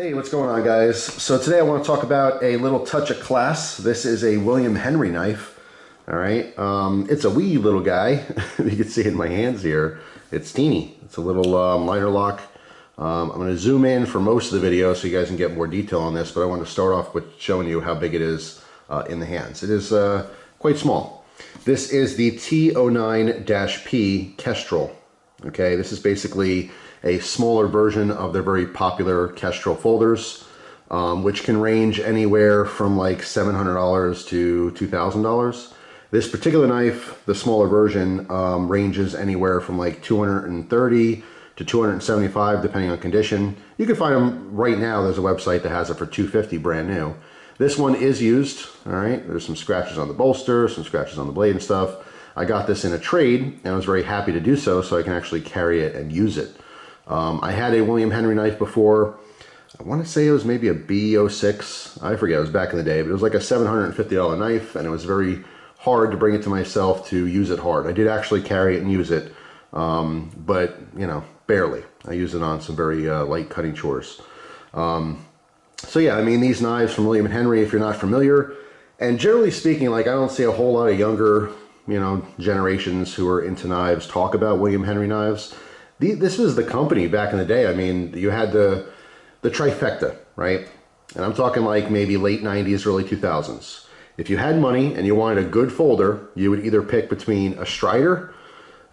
Hey, what's going on, guys? So today I want to talk about a little touch of class. This is a William Henry knife. All right, it's a wee little guy. You can see it in my hands here. It's teeny. It's a little liner lock. I'm going to zoom in for most of the video so you guys can get more detail on this, but I want to start off with showing you how big it is in the hands. It is quite small. This is the T09P Kestrel. Okay, this is basically a smaller version of their very popular Kestrel folders, which can range anywhere from like $700 to $2,000. This particular knife, the smaller version, ranges anywhere from like $230 to $275 depending on condition. You can find them right now. There's a website that has it for $250 brand new. This one is used, all right? There's some scratches on the bolster, some scratches on the blade and stuff. I got this in a trade and I was very happy to do so I can actually carry it and use it. I had a William Henry knife before. I want to say it was maybe a B06. I forget, it was back in the day, but it was like a $750 knife, and it was very hard to bring it to myself to use it hard. I did actually carry it and use it, but, you know, barely. I use it on some very light cutting chores. So yeah, I mean, these knives from William Henry, if you're not familiar, and generally speaking, like I don't see a whole lot of younger, you know, generations who are into knives talk about William Henry knives. This was the company back in the day. I mean, you had the trifecta, right? And I'm talking like maybe late 90s, early 2000s. If you had money and you wanted a good folder, you would either pick between a Strider,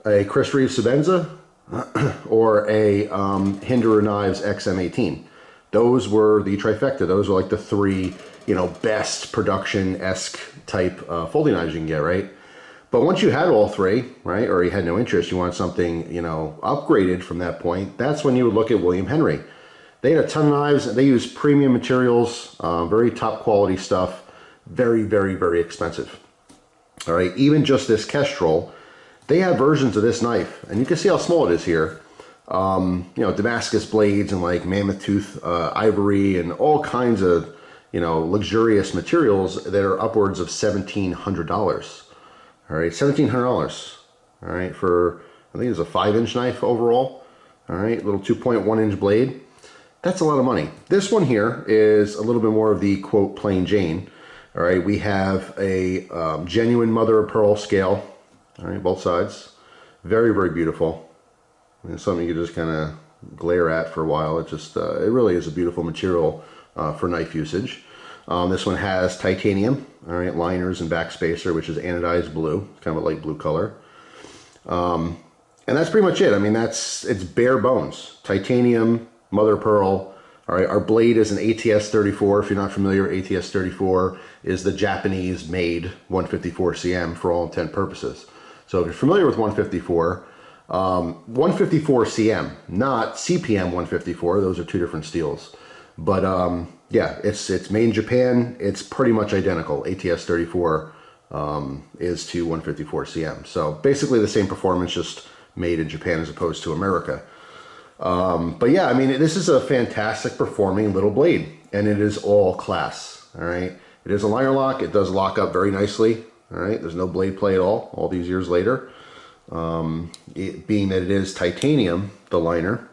a Chris Reeve Sebenza, or a Hinderer Knives XM18. Those were the trifecta. Those were like the three, you know, best production-esque type folding knives you can get, right? But once you had all three, right, or you had no interest, you wanted something, you know, upgraded from that point, that's when you would look at William Henry. They had a ton of knives. They used premium materials, very top quality stuff, very, very, very expensive. All right, even just this Kestrel, they have versions of this knife, and you can see how small it is here. You know, Damascus blades and like mammoth tooth ivory and all kinds of, you know, luxurious materials that are upwards of $1,700. All right, $1,700. All right, for I think it's a 5-inch knife overall. All right, little 2.1-inch blade. That's a lot of money. This one here is a little bit more of the quote plain Jane. All right, we have a genuine mother of pearl scale. All right, both sides. Very, very beautiful. And something you can just kind of glare at for a while. It just it really is a beautiful material for knife usage. This one has titanium, all right, liners and backspacer, which is anodized blue, kind of a light blue color. And that's pretty much it. I mean, it's bare bones. Titanium, mother of pearl. All right, our blade is an ATS-34. If you're not familiar, ATS-34 is the Japanese-made 154 CM for all intent purposes. So if you're familiar with 154, 154 CM, not CPM 154. Those are two different steels. But yeah, it's made in Japan. It's pretty much identical. ATS-34 is to 154 CM. So basically the same performance, just made in Japan as opposed to America. But yeah, I mean, this is a fantastic performing little blade, and it is all class. All right, it is a liner lock. It does lock up very nicely. All right, there's no blade play at all these years later. Being that it is titanium, the liner,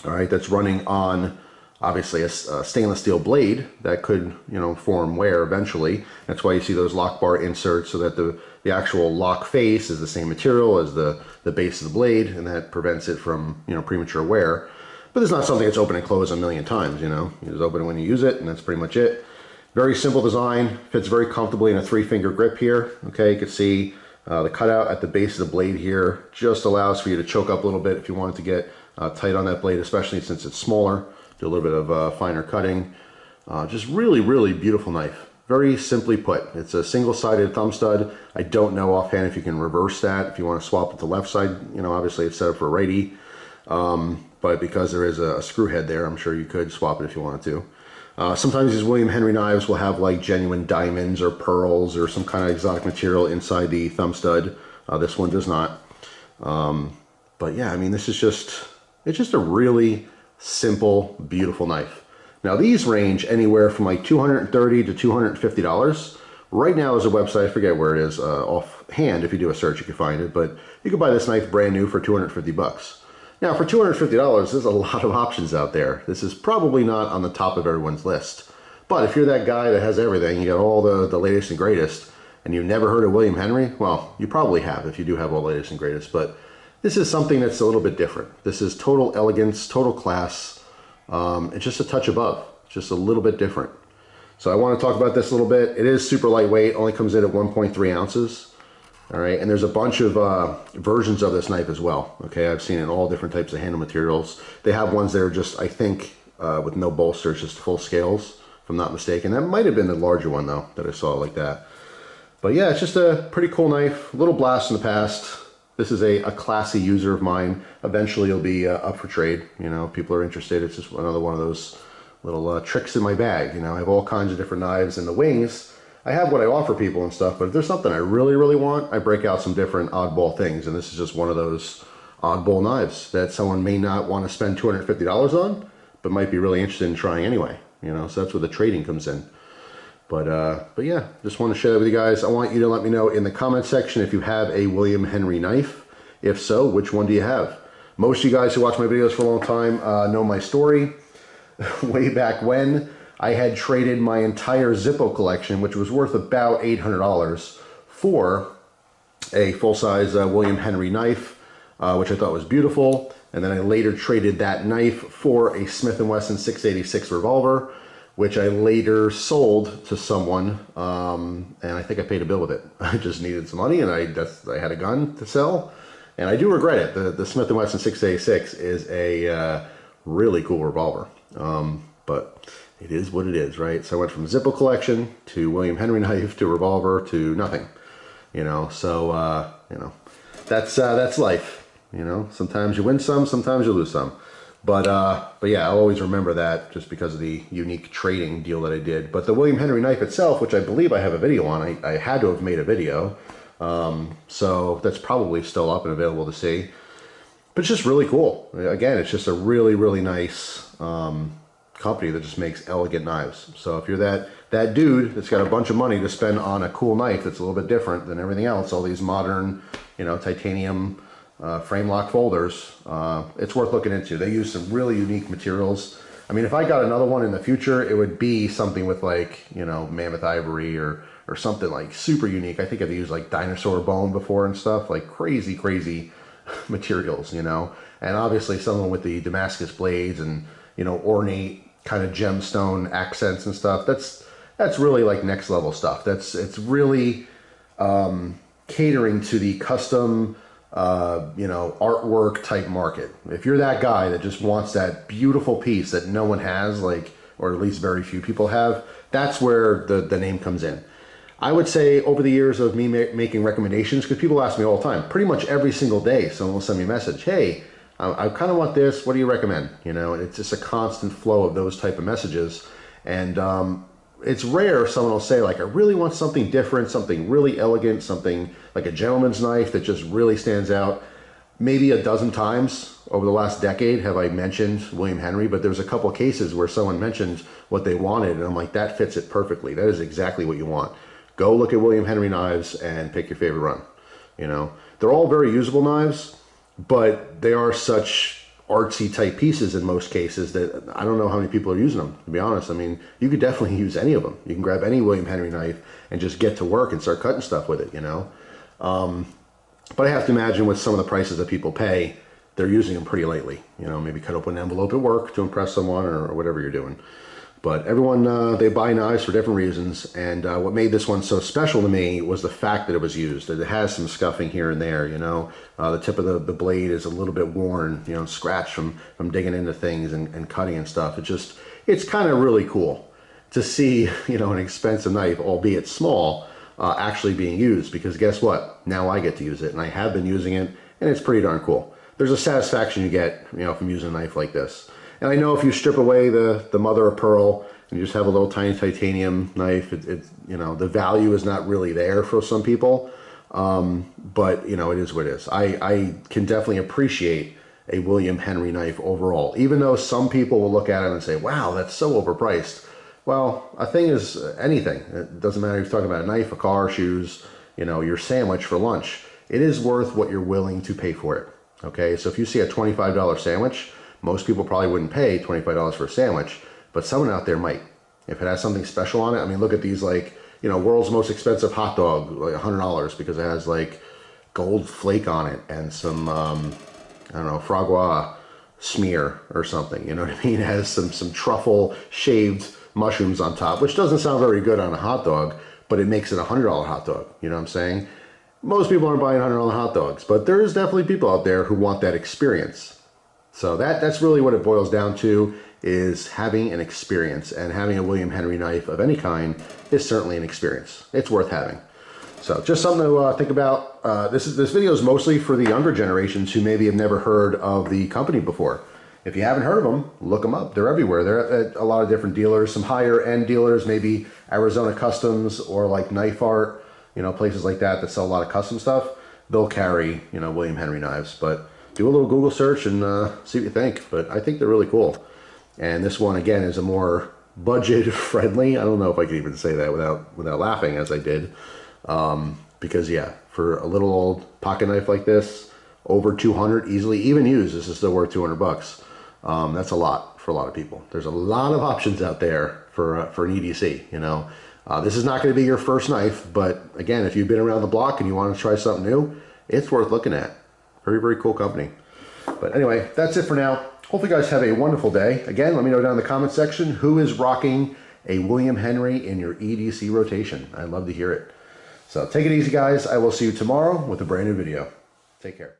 all right, that's running on obviously a stainless steel blade that could, you know, form wear eventually. That's why you see those lock bar inserts, so that the actual lock face is the same material as the base of the blade, and that prevents it from, you know, premature wear. But it's not something that's open and closed a million times, you know. You just open it when you use it, and that's pretty much it. Very simple design, fits very comfortably in a 3-finger grip here. Okay, you can see the cutout at the base of the blade here just allows for you to choke up a little bit if you wanted to get tight on that blade, especially since it's smaller. Do a little bit of finer cutting. Just really, really beautiful knife. Very simply put. It's a single-sided thumb stud. I don't know offhand if you can reverse that. If you want to swap it to left side, you know, obviously it's set up for a righty. But because there is a screw head there, I'm sure you could swap it if you wanted to. Sometimes these William Henry knives will have like genuine diamonds or pearls or some kind of exotic material inside the thumb stud. This one does not. But yeah, I mean, this is it's just a really simple, beautiful knife. Now these range anywhere from like $230 to $250. Right now there's a website, I forget where it is offhand. If you do a search, you can find it. But you can buy this knife brand new for 250 bucks. Now, for $250, there's a lot of options out there. This is probably not on the top of everyone's list. But if you're that guy that has everything, you got all the latest and greatest, and you've never heard of William Henry, well, you probably have if you do have all the latest and greatest. But this is something that's a little bit different. This is total elegance, total class. It's just a touch above, just a little bit different. So I want to talk about this a little bit. It is super lightweight, only comes in at 1.3 ounces. All right, and there's a bunch of versions of this knife as well. Okay, I've seen it in all different types of handle materials. They have ones that are just, I think, with no bolsters, just full scales, if I'm not mistaken. That might have been the larger one, though, that I saw like that. But yeah, it's just a pretty cool knife. A little blast in the past. This is a classy user of mine. Eventually, it'll be up for trade. You know, if people are interested. It's just another one of those little tricks in my bag. You know, I have all kinds of different knives in the wings. I have what I offer people and stuff, but if there's something I really, really want, I break out some different oddball things, and this is just one of those oddball knives that someone may not want to spend $250 on, but might be really interested in trying anyway. You know, so that's where the trading comes in. But yeah, just want to share that with you guys. I want you to let me know in the comment section if you have a William Henry knife. If so, which one do you have? Most of you guys who watch my videos for a long time know my story. Way back when, I had traded my entire Zippo collection, which was worth about $800, for a full-size William Henry knife, which I thought was beautiful. And then I later traded that knife for a Smith & Wesson 686 revolver, which I later sold to someone, and I think I paid a bill with it. I just needed some money, and I had a gun to sell, and I do regret it. The Smith & Wesson 686 is a really cool revolver, but it is what it is, right? So I went from Zippo collection to William Henry knife to revolver to nothing, you know. So you know, that's life, you know. Sometimes you win some, sometimes you lose some, but yeah, I'll always remember that just because of the unique trading deal that I did. But the William Henry knife itself, which I believe I have a video on, I had to have made a video, so that's probably still up and available to see. But it's just really cool. Again, it's just a really, really nice company that just makes elegant knives. So if you're that dude that's got a bunch of money to spend on a cool knife that's a little bit different than everything else, all these modern, you know, titanium frame lock folders, it's worth looking into. They use some really unique materials. I mean, if I got another one in the future, it would be something with, like, you know, mammoth ivory or something like super unique. I think I've used like dinosaur bone before and stuff, like crazy materials, you know. And obviously someone with the Damascus blades and, you know, ornate kind of gemstone accents and stuff, that's really like next level stuff. It's really catering to the custom you know, artwork type market. If you're that guy that just wants that beautiful piece that no one has, like, or at least very few people have, that's where the name comes in. I would say over the years of me making recommendations, because people ask me all the time, pretty much every single day someone will send me a message, hey, I kind of want this, what do you recommend? You know, and it's just a constant flow of those type of messages. And it's rare someone will say, like, I really want something different, something really elegant, something like a gentleman's knife that just really stands out. Maybe a dozen times over the last decade have I mentioned William Henry, but there's a couple of cases where someone mentioned what they wanted, and I'm like, that fits it perfectly. That is exactly what you want. Go look at William Henry knives and pick your favorite run. You know, they're all very usable knives, but they are such artsy type pieces in most cases that I don't know how many people are using them, to be honest. I mean, you could definitely use any of them. You can grab any William Henry knife and just get to work and start cutting stuff with it, you know. But I have to imagine with some of the prices that people pay, they're using them pretty lately. You know, maybe cut open an envelope at work to impress someone or whatever you're doing. But everyone, they buy knives for different reasons, and what made this one so special to me was the fact that it was used. That it has some scuffing here and there, you know. The tip of the blade is a little bit worn, you know, scratched from digging into things and cutting and stuff. It's kind of really cool to see, you know, an expensive knife, albeit small, actually being used, because guess what? Now I get to use it, and I have been using it, and it's pretty darn cool. There's a satisfaction you get, you know, from using a knife like this. And I know if you strip away the mother of pearl and you just have a little tiny titanium knife, you know, the value is not really there for some people. But, you know, it is what it is. I can definitely appreciate a William Henry knife overall, even though some people will look at it and say, wow, that's so overpriced. Well, a thing is anything. It doesn't matter if you're talking about a knife, a car, shoes, you know, your sandwich for lunch. It is worth what you're willing to pay for it. Okay, so if you see a $25 sandwich, most people probably wouldn't pay $25 for a sandwich, but someone out there might. If it has something special on it, I mean, look at these, like, you know, world's most expensive hot dog, like $100 because it has like gold flake on it and some, I don't know, foie gras smear or something, you know what I mean? It has some truffle shaved mushrooms on top, which doesn't sound very good on a hot dog, but it makes it a $100 hot dog, you know what I'm saying? Most people aren't buying $100 hot dogs, but there's definitely people out there who want that experience. So that's really what it boils down to, is having an experience, and having a William Henry knife of any kind is certainly an experience. It's worth having. So just something to think about. This video is mostly for the younger generations who maybe have never heard of the company before. If you haven't heard of them, look them up. They're everywhere. They're at a lot of different dealers, some higher end dealers, maybe Arizona Customs or like Knife Art, you know, places like that sell a lot of custom stuff. They'll carry, you know, William Henry knives. But do a little Google search and see what you think. But I think they're really cool. And this one, again, is a more budget friendly. I don't know if I can even say that without laughing as I did. Because yeah, for a little old pocket knife like this, over 200 easily, even used, this is still worth 200 bucks. That's a lot for a lot of people. There's a lot of options out there for an EDC, you know. This is not going to be your first knife, but again, if you've been around the block and you want to try something new, it's worth looking at. Very, very cool company. But anyway, that's it for now. Hopefully you guys have a wonderful day. Again, let me know down in the comment section who is rocking a William Henry in your EDC rotation. I'd love to hear it. So take it easy, guys. I will see you tomorrow with a brand new video. Take care.